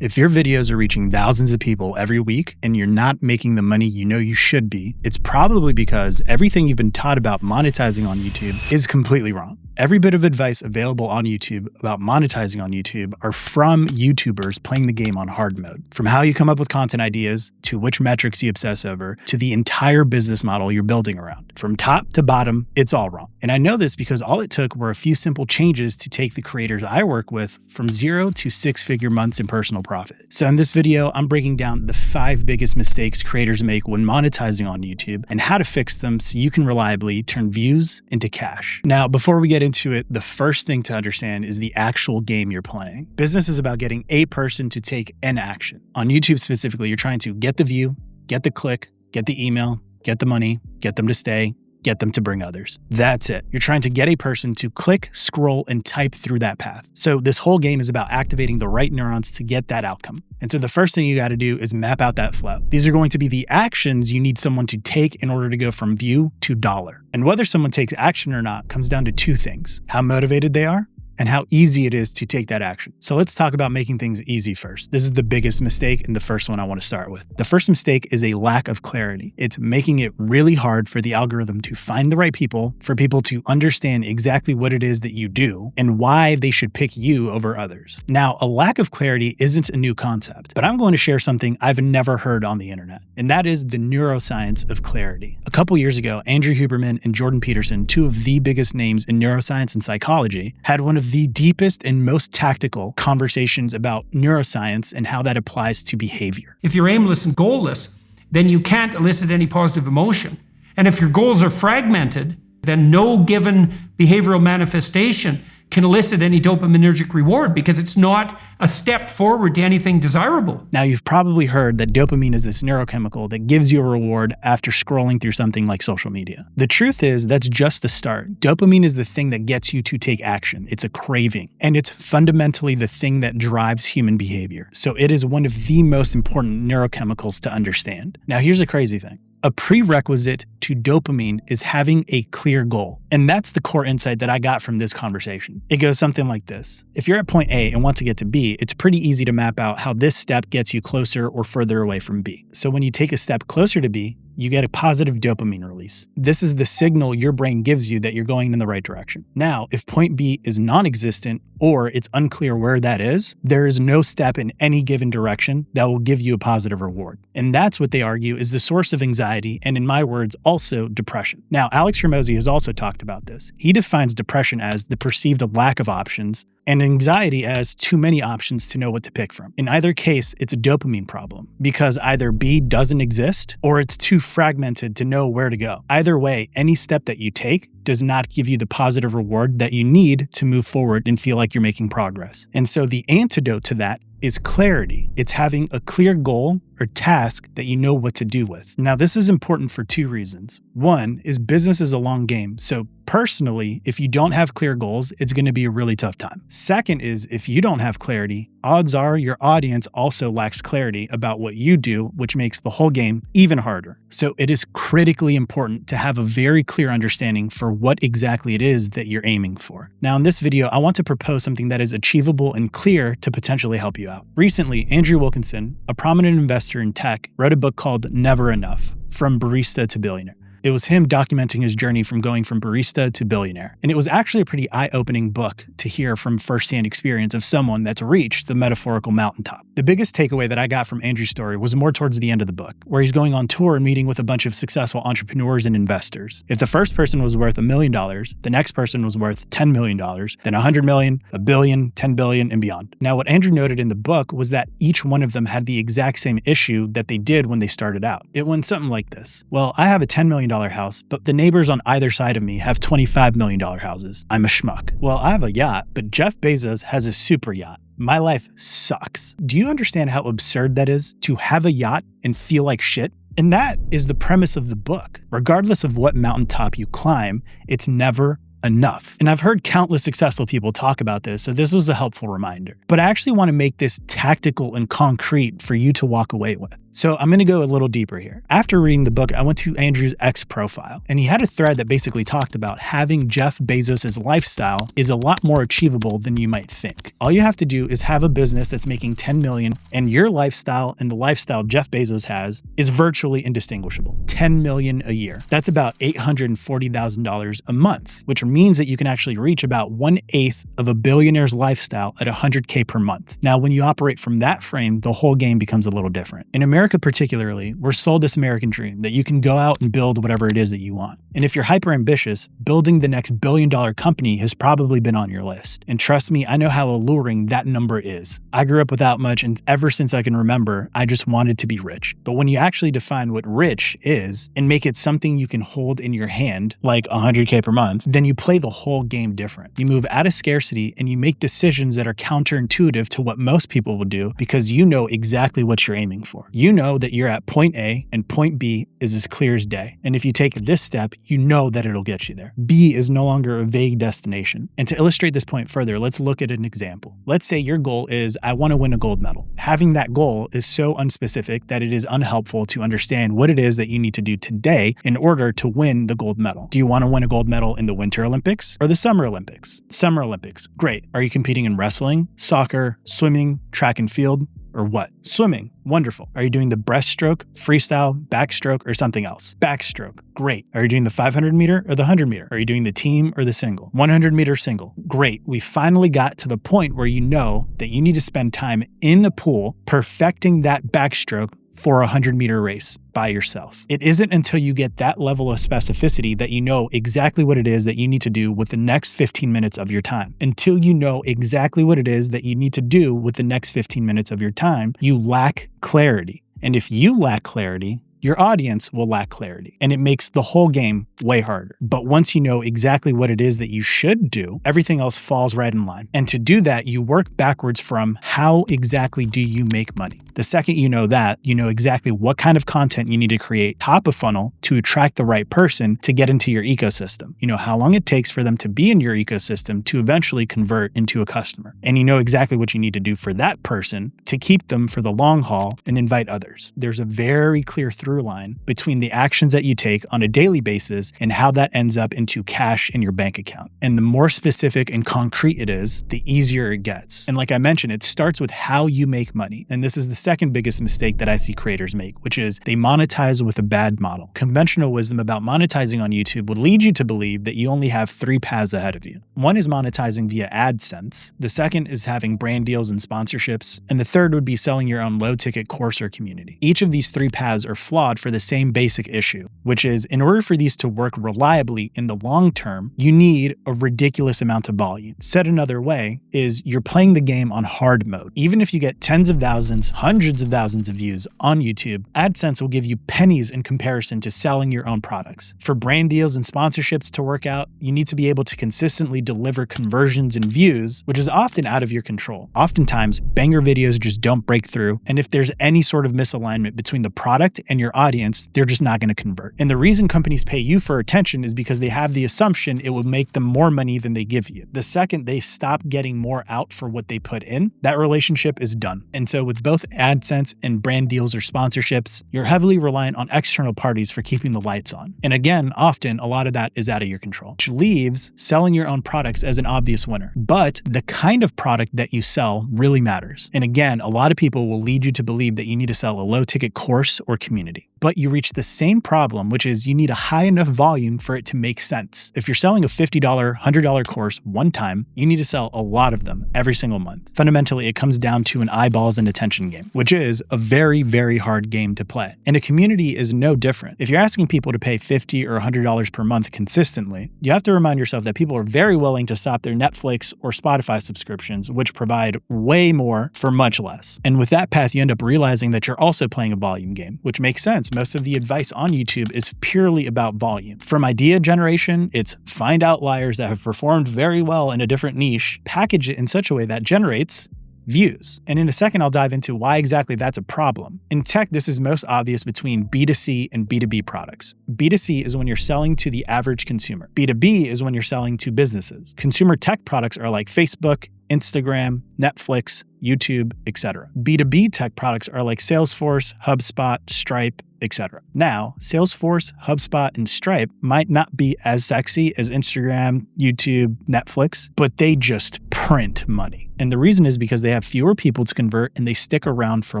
If your videos are reaching thousands of people every week and you're not making the money you know you should be, it's probably because everything you've been taught about monetizing on YouTube is completely wrong. Every bit of advice available on YouTube about monetizing on YouTube are from YouTubers playing the game on hard mode. From how you come up with content ideas, to which metrics you obsess over, to the entire business model you're building around. From top to bottom, it's all wrong. And I know this because all it took were a few simple changes to take the creators I work with from 0 to 6-figure months in personal profit. So in this video, I'm breaking down the 5 biggest mistakes creators make when monetizing on YouTube and how to fix them so you can reliably turn views into cash. Now, before we get into it, the first thing to understand is the actual game you're playing. Business is about getting a person to take an action. On YouTube specifically, you're trying to get the view, get the click, get the email, get the money, get them to stay, get them to bring others. That's it. You're trying to get a person to click, scroll, and type through that path. So this whole game is about activating the right neurons to get that outcome. And so the first thing you got to do is map out that flow. These are going to be the actions you need someone to take in order to go from view to dollar. And whether someone takes action or not comes down to 2 things: how motivated they are and how easy it is to take that action. So let's talk about making things easy first. This is the biggest mistake and the first one I want to start with. The first mistake is a lack of clarity. It's making it really hard for the algorithm to find the right people, for people to understand exactly what it is that you do and why they should pick you over others. Now, a lack of clarity isn't a new concept, but I'm going to share something I've never heard on the internet, and that is the neuroscience of clarity. A couple years ago, Andrew Huberman and Jordan Peterson, 2 of the biggest names in neuroscience and psychology, had one of the deepest and most tactical conversations about neuroscience and how that applies to behavior. If you're aimless and goalless, then you can't elicit any positive emotion. And if your goals are fragmented, then no given behavioral manifestation can elicit any dopaminergic reward because it's not a step forward to anything desirable. Now, you've probably heard that dopamine is this neurochemical that gives you a reward after scrolling through something like social media. The truth is that's just the start. Dopamine is the thing that gets you to take action. It's a craving, and it's fundamentally the thing that drives human behavior. So it is one of the most important neurochemicals to understand. Now, here's the crazy thing. A prerequisite to dopamine is having a clear goal. And that's the core insight that I got from this conversation. It goes something like this. If you're at point A and want to get to B, it's pretty easy to map out how this step gets you closer or further away from B. So when you take a step closer to B, you get a positive dopamine release. This is the signal your brain gives you that you're going in the right direction. Now, if point B is non-existent or it's unclear where that is, there is no step in any given direction that will give you a positive reward. And that's what they argue is the source of anxiety and, in my words, also depression. Now, Alex Hormozi has also talked about this. He defines depression as the perceived lack of options and anxiety as too many options to know what to pick from. In either case, it's a dopamine problem because either B doesn't exist or it's too fragmented to know where to go. Either way, any step that you take does not give you the positive reward that you need to move forward and feel like you're making progress. And so the antidote to that is clarity. It's having a clear goal or task that you know what to do with. Now, this is important for 2 reasons. One is business is a long game. So personally, if you don't have clear goals, it's going to be a really tough time. Second is if you don't have clarity, odds are your audience also lacks clarity about what you do, which makes the whole game even harder. So it is critically important to have a very clear understanding for what exactly it is that you're aiming for. Now, in this video, I want to propose something that is achievable and clear to potentially help you out. Recently, Andrew Wilkinson, a prominent investor in tech, wrote a book called Never Enough: From Barista to Billionaire. It was him documenting his journey from going from barista to billionaire. And it was actually a pretty eye-opening book to hear from firsthand experience of someone that's reached the metaphorical mountaintop. The biggest takeaway that I got from Andrew's story was more towards the end of the book, where he's going on tour and meeting with a bunch of successful entrepreneurs and investors. If the first person was worth $1 million, the next person was worth $10 million, then $100 million, $1 billion, $10 billion, and beyond. Now, what Andrew noted in the book was that each one of them had the exact same issue that they did when they started out. It went something like this. Well, I have a $10 million house, but the neighbors on either side of me have $25 million houses. I'm a schmuck. Well, I have a yacht, but Jeff Bezos has a super yacht. My life sucks. Do you understand how absurd that is to have a yacht and feel like shit? And that is the premise of the book. Regardless of what mountaintop you climb, it's never enough. And I've heard countless successful people talk about this, so this was a helpful reminder. But I actually want to make this tactical and concrete for you to walk away with. So I'm going to go a little deeper here. After reading the book, I went to Andrew's X profile, and he had a thread that basically talked about having Jeff Bezos' lifestyle is a lot more achievable than you might think. All you have to do is have a business that's making 10 million, and your lifestyle and the lifestyle Jeff Bezos has is virtually indistinguishable. 10 million a year. That's about $840,000 a month, which means that you can actually reach about 1/8 of a billionaire's lifestyle at $100K per month. Now, when you operate from that frame, the whole game becomes a little different. In America particularly, we're sold this American dream that you can go out and build whatever it is that you want. And if you're hyper ambitious, building the next billion-dollar company has probably been on your list. And trust me, I know how alluring that number is. I grew up without much, and ever since I can remember, I just wanted to be rich. But when you actually define what rich is and make it something you can hold in your hand, like $100K per month, then you play the whole game different. You move out of scarcity and you make decisions that are counterintuitive to what most people will do because you know exactly what you're aiming for. You know that you're at point A and point B is as clear as day. And if you take this step, you know that it'll get you there. B is no longer a vague destination. And to illustrate this point further, let's look at an example. Let's say your goal is, I want to win a gold medal. Having that goal is so unspecific that it is unhelpful to understand what it is that you need to do today in order to win the gold medal. Do you want to win a gold medal in the Winter Olympics or the Summer Olympics? Summer Olympics. Great. Are you competing in wrestling, soccer, swimming, track and field? Or what? Swimming. Wonderful. Are you doing the breaststroke, freestyle, backstroke, or something else? Backstroke. Great. Are you doing the 500 meter or the 100 meter? Are you doing the team or the single? 100 meter single. Great. We finally got to the point where you know that you need to spend time in the pool perfecting that backstroke for a 100-meter race by yourself. It isn't until you get that level of specificity that you know exactly what it is that you need to do with the next 15 minutes of your time. Until you know exactly what it is that you need to do with the next 15 minutes of your time, you lack clarity. And if you lack clarity, your audience will lack clarity, and it makes the whole game way harder. But once you know exactly what it is that you should do, everything else falls right in line. And to do that, you work backwards from how exactly do you make money. The second you know that, you know exactly what kind of content you need to create top of funnel to attract the right person to get into your ecosystem. You know how long it takes for them to be in your ecosystem to eventually convert into a customer. And you know exactly what you need to do for that person to keep them for the long haul and invite others. There's a very clear through line between the actions that you take on a daily basis and how that ends up into cash in your bank account. And the more specific and concrete it is, the easier it gets. And like I mentioned, it starts with how you make money. And this is the second biggest mistake that I see creators make, which is they monetize with a bad model. Conventional wisdom about monetizing on YouTube would lead you to believe that you only have 3 paths ahead of you. One is monetizing via AdSense. The second is having brand deals and sponsorships. And the third would be selling your own low-ticket course or community. Each of these 3 paths are flawed for the same basic issue, which is in order for these to work reliably in the long term, you need a ridiculous amount of volume. Said another way is you're playing the game on hard mode. Even if you get tens of thousands, hundreds of thousands of views on YouTube, AdSense will give you pennies in comparison to selling your own products. For brand deals and sponsorships to work out, you need to be able to consistently deliver conversions and views, which is often out of your control. Oftentimes, banger videos just don't break through, and if there's any sort of misalignment between the product and your audience, they're just not going to convert. And the reason companies pay you for attention is because they have the assumption it will make them more money than they give you. The second they stop getting more out for what they put in, that relationship is done. And so with both AdSense and brand deals or sponsorships, you're heavily reliant on external parties for keeping the lights on. And again, often a lot of that is out of your control, which leaves selling your own products as an obvious winner. But the kind of product that you sell really matters. And again, a lot of people will lead you to believe that you need to sell a low-ticket course or community. But you reach the same problem, which is you need a high enough volume for it to make sense. If you're selling a $50, $100 course one time, you need to sell a lot of them every single month. Fundamentally, it comes down to an eyeballs and attention game, which is a very, very hard game to play. And a community is no different. If you're asking people to pay $50 or $100 per month consistently, you have to remind yourself that people are very willing to stop their Netflix or Spotify subscriptions, which provide way more for much less. And with that path, you end up realizing that you're also playing a volume game, which makes sense. Most of the advice on YouTube is purely about volume. From idea generation, it's find outliers that have performed very well in a different niche, package it in such a way that generates views. And in a second, I'll dive into why exactly that's a problem. In tech, this is most obvious between B2C and B2B products. B2C is when you're selling to the average consumer. B2B is when you're selling to businesses. Consumer tech products are like Facebook, Instagram, Netflix, YouTube, etc. B2B tech products are like Salesforce, HubSpot, Stripe, etc. Now, Salesforce, HubSpot, and Stripe might not be as sexy as Instagram, YouTube, Netflix, but they just print money. And the reason is because they have fewer people to convert and they stick around for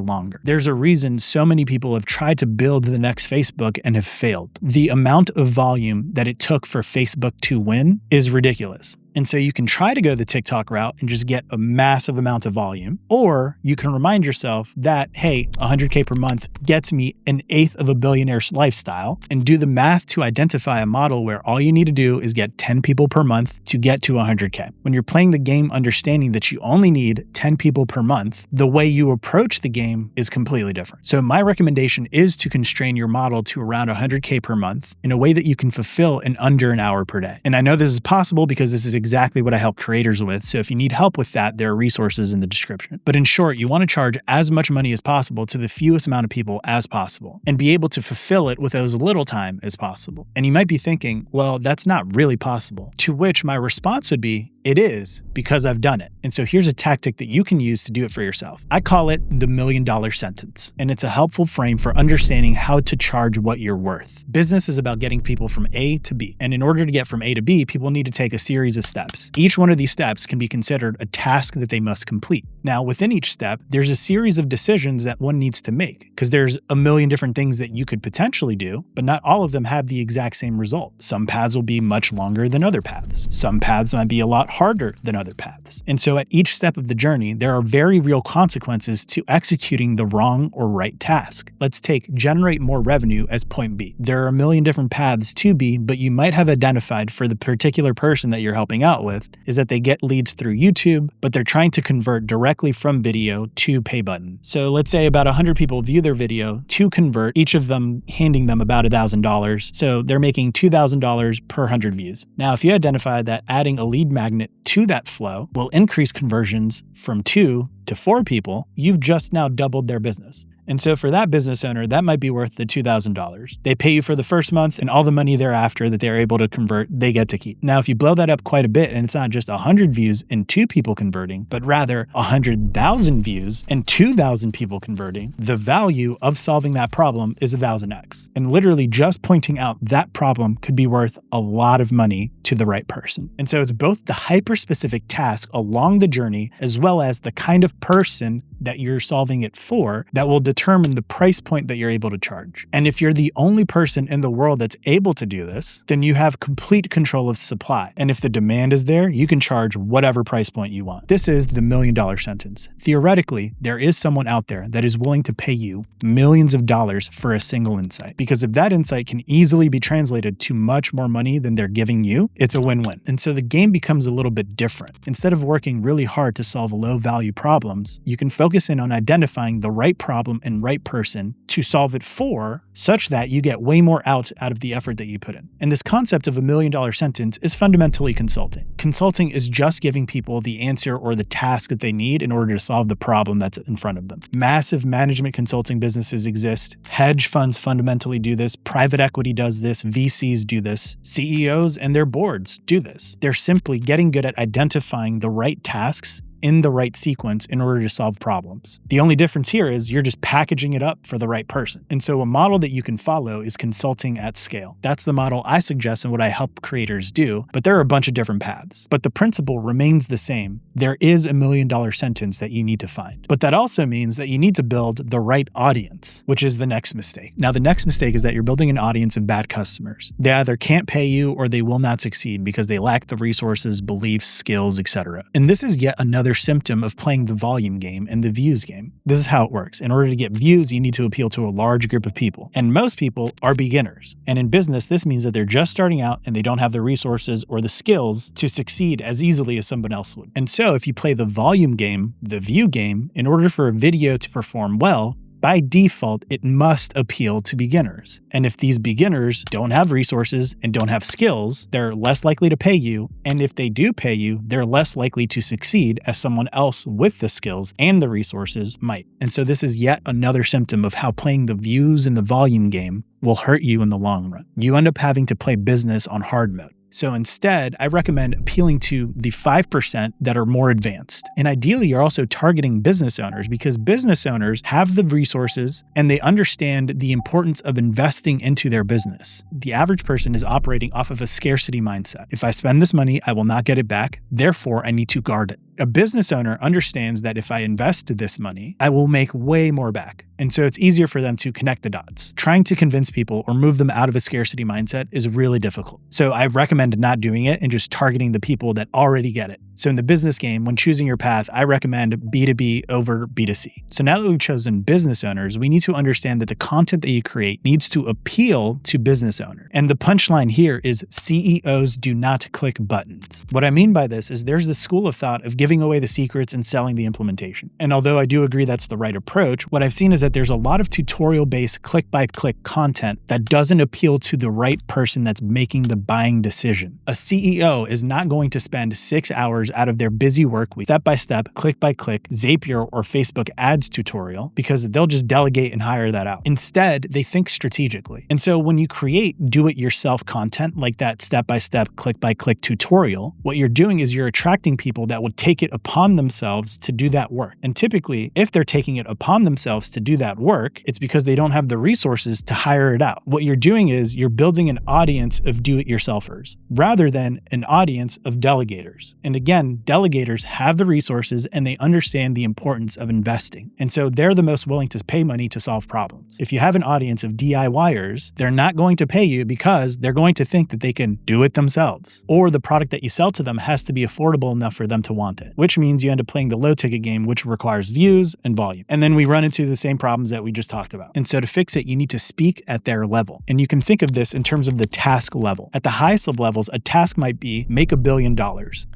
longer. There's a reason so many people have tried to build the next Facebook and have failed. The amount of volume that it took for Facebook to win is ridiculous. And so you can try to go the TikTok route and just get a massive amount of volume, or you can remind yourself that, hey, 100K per month gets me an eighth of a billionaire's lifestyle, and do the math to identify a model where all you need to do is get 10 people per month to get to 100K. When you're playing the game understanding that you only need 10 people per month, the way you approach the game is completely different. So my recommendation is to constrain your model to around 100K per month in a way that you can fulfill in under an hour per day. And I know this is possible because this is exactly what I help creators with. So if you need help with that, there are resources in the description. But in short, you want to charge as much money as possible to the fewest amount of people as possible and be able to fulfill it with as little time as possible. And you might be thinking, well, that's not really possible. To which my response would be, it is, because I've done it. And so here's a tactic that you can use to do it for yourself. I call it the $1 million sentence. And it's a helpful frame for understanding how to charge what you're worth. Business is about getting people from A to B. And in order to get from A to B, people need to take a series of steps. Each one of these steps can be considered a task that they must complete. Now, within each step, there's a series of decisions that one needs to make, because there's a million different things that you could potentially do, but not all of them have the exact same result. Some paths will be much longer than other paths. Some paths might be a lot harder than other paths. And so at each step of the journey, there are very real consequences to executing the wrong or right task. Let's take generate more revenue as point B. There are a million different paths to B, but you might have identified for the particular person that you're helping out with is that they get leads through YouTube, but they're trying to convert directly from video to pay button. So let's say about 100 people view their video to convert, each of them handing them about $1,000. So they're making $2,000 per 100 views. Now, if you identify that adding a lead magnet to that flow will increase conversions from 2 to 4 people, you've just now doubled their business. And so for that business owner, that might be worth the $2,000. They pay you for the first month, and all the money thereafter that they're able to convert, they get to keep. Now, if you blow that up quite a bit, and it's not just 100 views and 2 people converting, but rather 100,000 views and 2,000 people converting, the value of solving that problem is 1,000x. And literally just pointing out that problem could be worth a lot of money to the right person. And so it's both the hyper-specific task along the journey, as well as the kind of person that you're solving it for that will determine the price point that you're able to charge. And if you're the only person in the world that's able to do this, then you have complete control of supply. And if the demand is there, you can charge whatever price point you want. This is the $1 million sentence. Theoretically, there is someone out there that is willing to pay you millions of dollars for a single insight. Because if that insight can easily be translated to much more money than they're giving you, it's a win-win. And so the game becomes a little bit different. Instead of working really hard to solve low-value problems, you can focus in on identifying the right problem and right person to solve it for, such that you get way more out of the effort that you put in. And this concept of $1 million sentence is fundamentally consulting. Consulting is just giving people the answer or the task that they need in order to solve the problem that's in front of them. Massive management consulting businesses exist. Hedge funds fundamentally do this. Private equity does this. VCs do this. CEOs and their boards do this. They're simply getting good at identifying the right tasks in the right sequence in order to solve problems. The only difference here is you're just packaging it up for the right person. And so a model that you can follow is consulting at scale. That's the model I suggest and what I help creators do, but there are a bunch of different paths. But the principle remains the same. There is $1 million sentence that you need to find. But that also means that you need to build the right audience, which is the next mistake. Now, the next mistake is that you're building an audience of bad customers. They either can't pay you or they will not succeed because they lack the resources, beliefs, skills, etc. And this is yet another symptom of playing the volume game and the views game. This is how it works. In order to get views, you need to appeal to a large group of people. And most people are beginners. And in business, this means that they're just starting out and they don't have the resources or the skills to succeed as easily as someone else would. And so if you play the volume game, the view game, in order for a video to perform well, by default, it must appeal to beginners. And if these beginners don't have resources and don't have skills, they're less likely to pay you. And if they do pay you, they're less likely to succeed as someone else with the skills and the resources might. And so this is yet another symptom of how playing the views and the volume game will hurt you in the long run. You end up having to play business on hard mode. So instead, I recommend appealing to the 5% that are more advanced. And ideally, you're also targeting business owners because business owners have the resources and they understand the importance of investing into their business. The average person is operating off of a scarcity mindset. If I spend this money, I will not get it back. Therefore, I need to guard it. A business owner understands that if I invest this money, I will make way more back. And so it's easier for them to connect the dots. Trying to convince people or move them out of a scarcity mindset is really difficult. So I recommend not doing it and just targeting the people that already get it. So in the business game, when choosing your path, I recommend B2B over B2C. So now that we've chosen business owners, we need to understand that the content that you create needs to appeal to business owners. And the punchline here is CEOs do not click buttons. What I mean by this is there's this school of thought of giving away the secrets and selling the implementation. And although I do agree that's the right approach, what I've seen is that there's a lot of tutorial-based click-by-click content that doesn't appeal to the right person that's making the buying decision. A CEO is not going to spend 6 hours out of their busy work week, step-by-step, click-by-click, Zapier or Facebook ads tutorial, because they'll just delegate and hire that out. Instead, they think strategically. And so when you create do-it-yourself content like that step-by-step, click-by-click tutorial, what you're doing is you're attracting people that would take it upon themselves to do that work. And typically, if they're taking it upon themselves to do that work, it's because they don't have the resources to hire it out. What you're doing is you're building an audience of do-it-yourselfers rather than an audience of delegators. And again, delegators have the resources and they understand the importance of investing. And so they're the most willing to pay money to solve problems. If you have an audience of DIYers, they're not going to pay you because they're going to think that they can do it themselves. Or the product that you sell to them has to be affordable enough for them to want it, which means you end up playing the low ticket game, which requires views and volume. And then we run into the same problems that we just talked about. And so to fix it, you need to speak at their level. And you can think of this in terms of the task level. At the highest of levels, a task might be make $1 billion.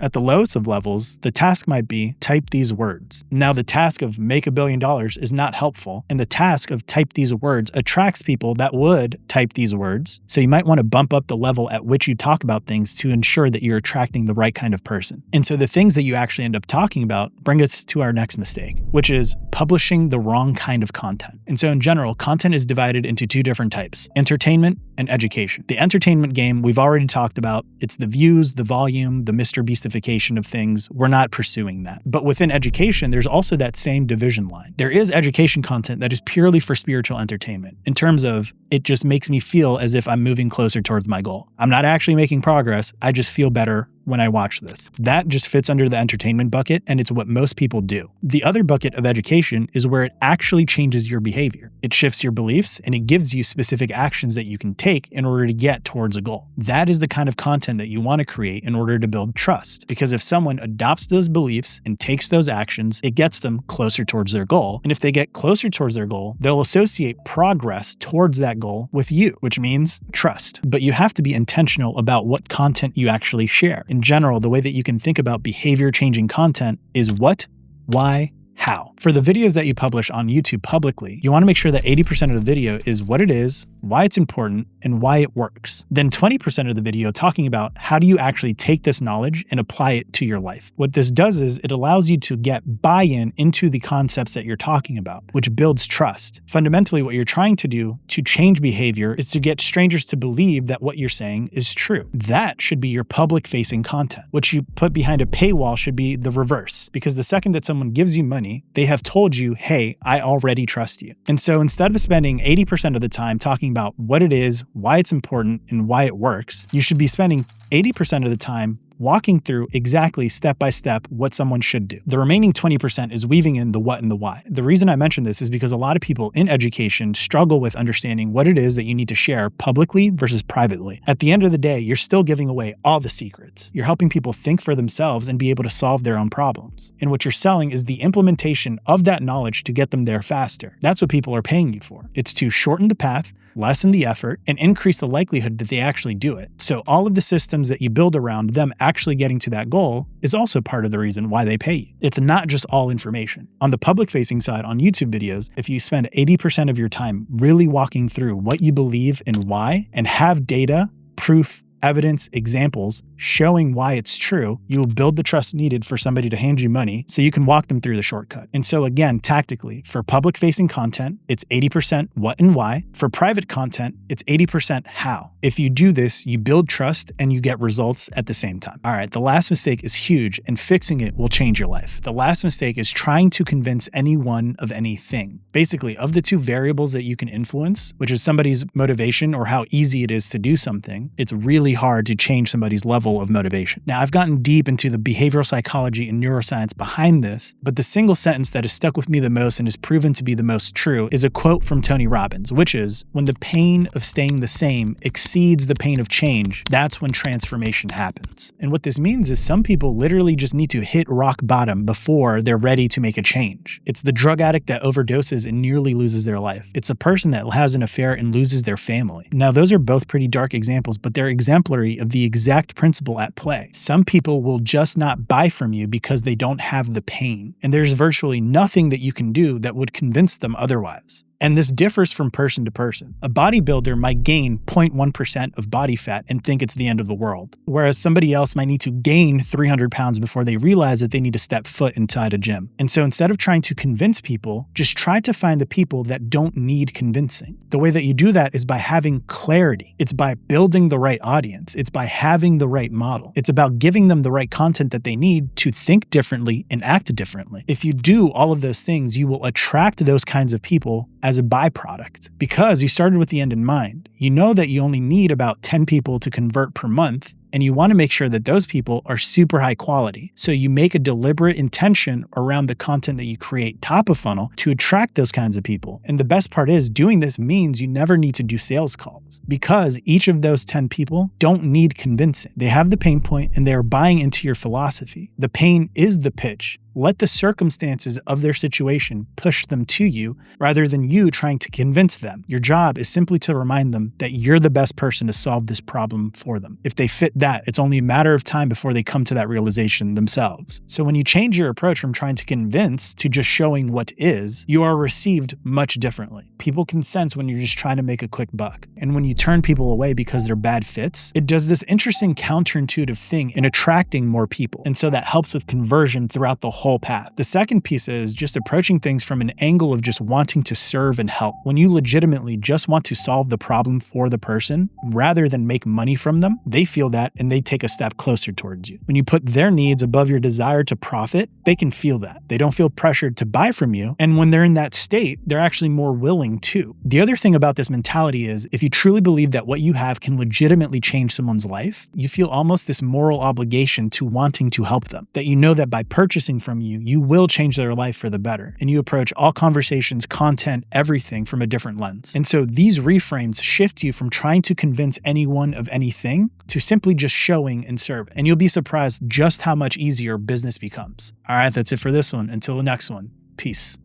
At the lowest of levels, the task might be type these words. Now, the task of make $1 billion is not helpful. And the task of type these words attracts people that would type these words. So you might want to bump up the level at which you talk about things to ensure that you're attracting the right kind of person. And so the things that you actually end up talking about bring us to our next mistake, which is publishing the wrong kind of content. And so in general, content is divided into two different types: entertainment and education. The entertainment game we've already talked about. It's the views, the volume, the Mr. Beastification of things. We're not pursuing that. But within education, there's also that same division line. There is education content that is purely for spiritual entertainment in terms of it just makes me feel as if I'm moving closer towards my goal. I'm not actually making progress. I just feel better when I watch this. That just fits under the entertainment bucket, and it's what most people do. The other bucket of education is where it actually changes your behavior. It shifts your beliefs, and it gives you specific actions that you can take in order to get towards a goal. That is the kind of content that you want to create in order to build trust. Because if someone adopts those beliefs and takes those actions, it gets them closer towards their goal. And if they get closer towards their goal, they'll associate progress towards that goal with you, which means trust. But you have to be intentional about what content you actually share. In general, the way that you can think about behavior-changing content is what, why, how. For the videos that you publish on YouTube publicly, you want to make sure that 80% of the video is what it is, why it's important, and why it works. Then 20% of the video talking about how do you actually take this knowledge and apply it to your life. What this does is it allows you to get buy-in into the concepts that you're talking about, which builds trust. Fundamentally, what you're trying to do to change behavior is to get strangers to believe that what you're saying is true. That should be your public-facing content. What you put behind a paywall should be the reverse, because the second that someone gives you money, they have told you, hey, I already trust you. And so instead of spending 80% of the time talking about what it is, why it's important, and why it works, you should be spending 80% of the time walking through exactly step by step what someone should do. The remaining 20% is weaving in the what and the why. The reason I mention this is because a lot of people in education struggle with understanding what it is that you need to share publicly versus privately. At the end of the day, you're still giving away all the secrets. You're helping people think for themselves and be able to solve their own problems. And what you're selling is the implementation of that knowledge to get them there faster. That's what people are paying you for. It's to shorten the path, lessen the effort, and increase the likelihood that they actually do it. So all of the systems that you build around them actually getting to that goal is also part of the reason why they pay you. It's not just all information. On the public-facing side, on YouTube videos, if you spend 80% of your time really walking through what you believe and why, and have data, proof, evidence, examples showing why it's true, you will build the trust needed for somebody to hand you money so you can walk them through the shortcut. And so again, tactically, for public-facing content, it's 80% what and why. For private content, it's 80% how. If you do this, you build trust and you get results at the same time. All right, the last mistake is huge, and fixing it will change your life. The last mistake is trying to convince anyone of anything. Basically, of the two variables that you can influence, which is somebody's motivation or how easy it is to do something, it's really hard to change somebody's level of motivation. Now, I've gotten deep into the behavioral psychology and neuroscience behind this, but the single sentence that has stuck with me the most and is proven to be the most true is a quote from Tony Robbins, which is, "When the pain of staying the same exceeds the pain of change, that's when transformation happens." And what this means is some people literally just need to hit rock bottom before they're ready to make a change. It's the drug addict that overdoses and nearly loses their life. It's a person that has an affair and loses their family. Now, those are both pretty dark examples, but they're exemplary of the exact principle at play. Some people will just not buy from you because they don't have the pain, and there's virtually nothing that you can do that would convince them otherwise. And this differs from person to person. A bodybuilder might gain 0.1% of body fat and think it's the end of the world, whereas somebody else might need to gain 300 pounds before they realize that they need to step foot inside a gym. And so instead of trying to convince people, just try to find the people that don't need convincing. The way that you do that is by having clarity. It's by building the right audience. It's by having the right model. It's about giving them the right content that they need to think differently and act differently. If you do all of those things, you will attract those kinds of people as a byproduct, because you started with the end in mind. You know that you only need about 10 people to convert per month, and you want to make sure that those people are super high quality. So you make a deliberate intention around the content that you create top of funnel to attract those kinds of people. And the best part is doing this means you never need to do sales calls, because each of those 10 people don't need convincing. They have the pain point and they're buying into your philosophy. The pain is the pitch. Let the circumstances of their situation push them to you rather than you trying to convince them. Your job is simply to remind them that you're the best person to solve this problem for them. If they fit that, it's only a matter of time before they come to that realization themselves. So when you change your approach from trying to convince to just showing what is, you are received much differently. People can sense when you're just trying to make a quick buck. And when you turn people away because they're bad fits, it does this interesting counterintuitive thing in attracting more people. And so that helps with conversion throughout the whole path. The second piece is just approaching things from an angle of just wanting to serve and help. When you legitimately just want to solve the problem for the person rather than make money from them, they feel that and they take a step closer towards you. When you put their needs above your desire to profit, they can feel that. They don't feel pressured to buy from you. And when they're in that state, they're actually more willing to. The other thing about this mentality is if you truly believe that what you have can legitimately change someone's life, you feel almost this moral obligation to wanting to help them. That you know that by purchasing from you, you will change their life for the better. And you approach all conversations, content, everything from a different lens. And so these reframes shift you from trying to convince anyone of anything to simply just showing and serve. And you'll be surprised just how much easier business becomes. All right, that's it for this one. Until the next one. Peace.